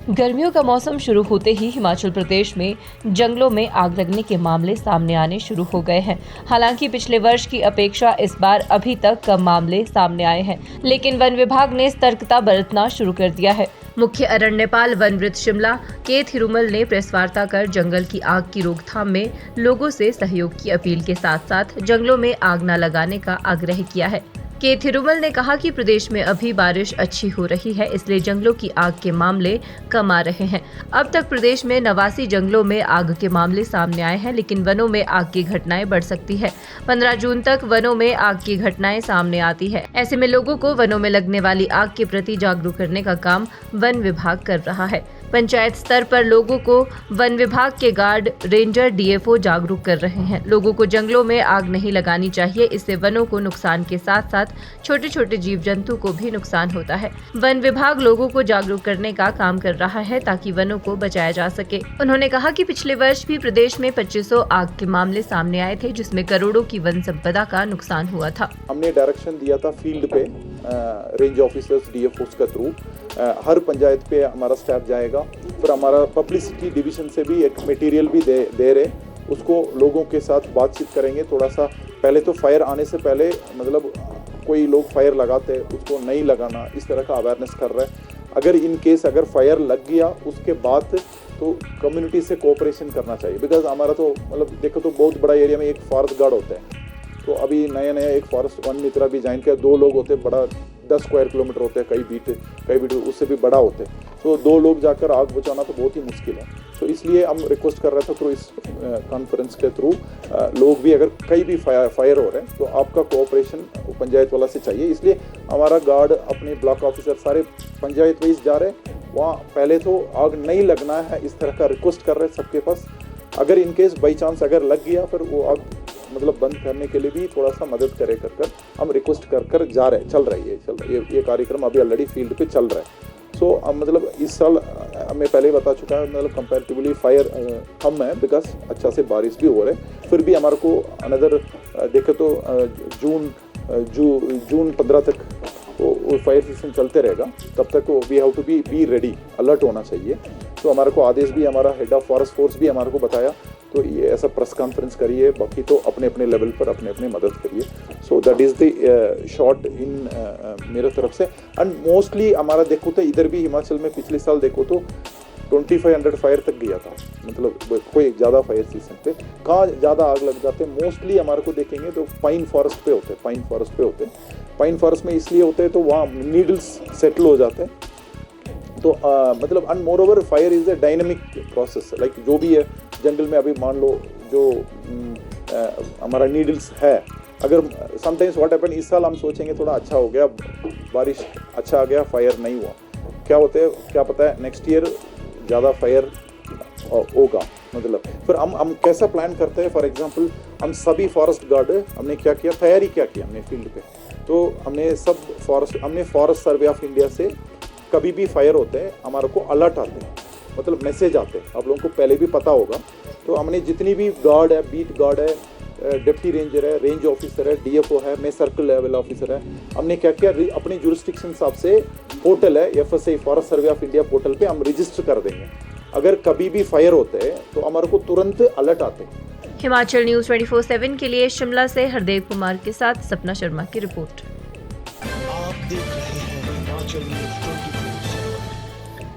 गर्मियों का मौसम शुरू होते ही हिमाचल प्रदेश में जंगलों में आग लगने के मामले सामने आने शुरू हो गए हैं। हालांकि पिछले वर्ष की अपेक्षा इस बार अभी तक कम मामले सामने आए हैं, लेकिन वन विभाग ने सतर्कता बरतना शुरू कर दिया है। मुख्य अरण्यपाल वनवृत्त शिमला के थिरुमल ने प्रेस वार्ता कर जंगल की आग की रोकथाम में लोगों से सहयोग की अपील के साथ साथ जंगलों में आग न लगाने का आग्रह किया है। के थिरुमल ने कहा कि प्रदेश में अभी बारिश अच्छी हो रही है, इसलिए जंगलों की आग के मामले कम आ रहे हैं। अब तक प्रदेश में 89 जंगलों में आग के मामले सामने आए हैं, लेकिन वनों में आग की घटनाएं बढ़ सकती है। 15 जून तक वनों में आग की घटनाएं सामने आती है। ऐसे में लोगों को वनों में लगने वाली आग के प्रति जागरूक करने का काम वन विभाग कर रहा है। पंचायत स्तर पर लोगों को वन विभाग के गार्ड, रेंजर, डीएफओ जागरूक कर रहे हैं। लोगों को जंगलों में आग नहीं लगानी चाहिए, इससे वनों को नुकसान के साथ साथ छोटे छोटे जीव जंतु को भी नुकसान होता है। वन विभाग लोगों को जागरूक करने का काम कर रहा है ताकि वनों को बचाया जा सके। उन्होंने कहा कि पिछले वर्ष भी प्रदेश में 2500 आग के मामले सामने आए थे, जिसमें करोड़ों की वन संपदा का नुकसान हुआ था। हमने डायरेक्शन दिया था फील्ड पे रेंज ऑफिसर्स, डीएफओस के थ्रू हर पंचायत पे हमारा स्टाफ जाएगा। फिर हमारा पब्लिसिटी डिवीजन से भी एक मटेरियल भी दे रहे, उसको लोगों के साथ बातचीत करेंगे। थोड़ा सा पहले तो फायर आने से पहले मतलब कोई लोग फायर लगाते उसको नहीं लगाना, इस तरह का अवेयरनेस कर रहा है। अगर इन केस अगर फायर लग गया उसके बाद तो कम्युनिटी से कोऑपरेशन करना चाहिए। बिकॉज हमारा तो मतलब देखो तो बहुत बड़ा एरिया में एक फॉरेस्ट गार्ड होता है, तो अभी नया एक फॉरेस्ट वन मित्रा भी ज्वाइन किया। 2 लोग होते, बड़ा 10 स्क्वायर किलोमीटर होते हैं, कई बीट उससे भी बड़ा होते हैं। तो 2 लोग जाकर आग बुझाना तो बहुत ही मुश्किल है। तो इसलिए हम रिक्वेस्ट कर रहे थे थ्रू इस कॉन्फ्रेंस के थ्रू लोग भी अगर कहीं भी फायर हो रहे हैं तो आपका कोऑपरेशन पंचायत वाला से चाहिए। इसलिए हमारा गार्ड, अपने ब्लॉक ऑफिसर सारे पंचायत वाइज जा रहे हैं। वहाँ पहले तो आग नहीं लगना है, इस तरह का रिक्वेस्ट कर रहे हैं सबके पास। अगर इनकेस बाई चांस अगर लग गया फिर वो आग मतलब बंद करने के लिए भी थोड़ा सा मदद करे कर हम रिक्वेस्ट कर जा रहे हैं। चल रही है ये कार्यक्रम अभी ऑलरेडी फील्ड पे चल रहा है। सो मतलब इस साल मैं पहले ही बता चुका है, मतलब कंपैरेटिवली फायर कम है बिकॉज अच्छा से बारिश भी हो रहे हैं। फिर भी हमारे को अनदर देखे तो जून 15 तक वो फायर सीजन चलते रहेगा। तब तक we have to be ready, alert होना चाहिए। तो हमारे को आदेश भी हमारा हेड ऑफ फॉरेस्ट फोर्स भी हमारे को बताया, तो ये ऐसा प्रेस कॉन्फ्रेंस करिए, बाकी तो अपने अपने लेवल पर अपने मदद करिए। So that is the short in मेरे तरफ से। एंड मोस्टली हमारा देखो तो इधर भी हिमाचल में पिछले साल देखो तो 2500 फायर तक गया था। मतलब कोई ज़्यादा फायर सीजन पे कहाँ ज़्यादा आग लग जाते हैं, मोस्टली हमारे को देखेंगे तो पाइन फॉरेस्ट पे होते हैं। पाइन फॉरेस्ट में इसलिए होते हैं तो वहाँ नीडल्स सेटल हो जाते हैं। तो मतलब and more over fire is a dynamic process. Like जो भी है जंगल में, अभी मान लो जो हमारा नीडल्स है, अगर समटाइम्स व्हाट हैपन, इस साल हम सोचेंगे थोड़ा अच्छा हो गया, बारिश अच्छा आ गया, फायर नहीं हुआ, क्या होता है क्या पता है नेक्स्ट ईयर ज़्यादा फायर होगा। मतलब फिर हम कैसा प्लान करते हैं। फॉर एग्जांपल हम सभी फॉरेस्ट गार्ड हमने क्या किया, तैयारी क्या किया हमने फील्ड पे, तो हमने फॉरेस्ट सर्वे ऑफ इंडिया से कभी भी फायर होते हैं हमारे को अलर्ट आते हैं, मतलब मैसेज आते हैं, आप लोगों को पहले भी पता होगा। तो हमने जितनी भी गार्ड है, बीट गार्ड है, डिप्टी रेंजर है, रेंज ऑफिसर है, डीएफओ है, मैं सर्कल लेवल ऑफिसर है, हमने क्या किया अपने जुरिस्डिक्शन हिसाब से पोर्टल है FSI forest survey of India portal पे हम रजिस्टर कर देंगे। अगर कभी भी फायर होते हैं तो हमारे को तुरंत अलर्ट आते हैं। हिमाचल न्यूज़ 24/7 के लिए शिमला से हरदेव कुमार के साथ सपना शर्मा की रिपोर्ट। आप देख रहे हैं हिमाचल न्यूज़ 24।